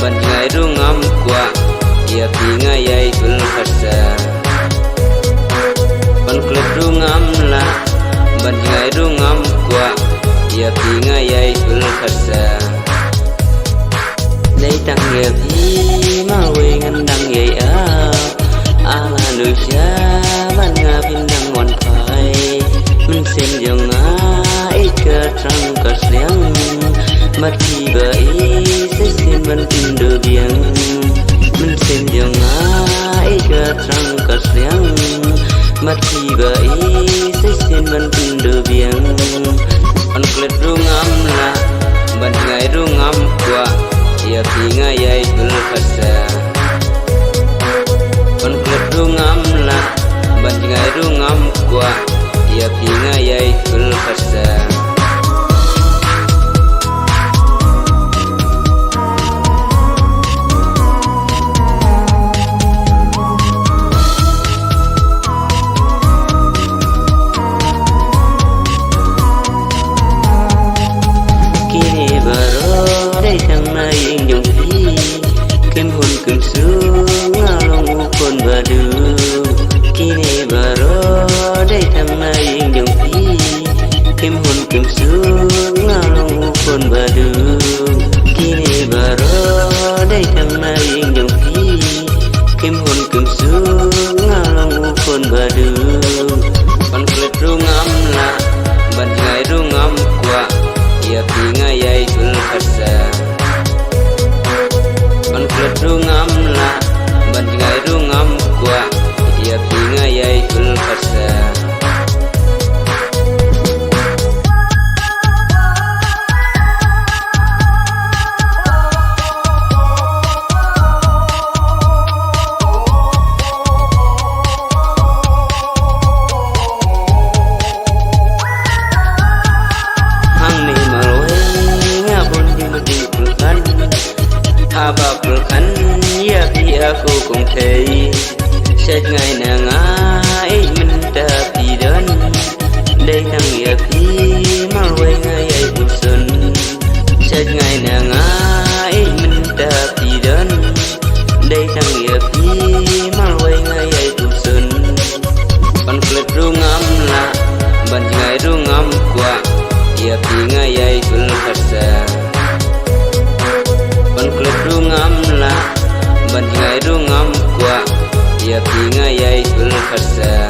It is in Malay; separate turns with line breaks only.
ban ngai rungam kwa ya pinga yai kul khasa ban klet rungam la ban ngai rungam kwa ya pinga yai kul khasa đây tăng nghiệp hi ma we ngan đăng yai ala nu cha ban nga pin đăng ngon phai mình xem dòng ai cơ trăng cơ sliang mất đi bởi sẽ xin ban tin đưa biển mình xem dòng ai cơ trăng cơ sliang mất đi bởi sẽ xin ban tin đưa biển on klet rungam la ban ngai rungam kwa ya pinga yai kul khasa on klet rungam la ban ngai rungam kwa ya pinga yai kul khasa kim hồn kim sướng long con và đưa kini baro đây thằng này đường phi kim hồn kim sướng long con và đưa kini baro đây thằng này đường phi kim hồn kim sướng long con và đưa con klet rungam la ban ngai rungam kwa ya pinga yai kul khasa ban klet rungam la ban ngai rungam kwa ya pinga yai kul khasa ba khăn ya pi aku cùng thấy sẽ ngày nàng ai mình ta pi đến đây thằng ya pi mà quay ngày ai buồn xuân sẽ ngày nàng ai mình ta pi đến đây thằng ya pi mà quay ngày ai buồn xuân ban klet rungam la ban ngai rungam kwa ya pi ngày ai kul khasa ban klet rungam la ban ngai rungam kwa ya pinga yai kul khasa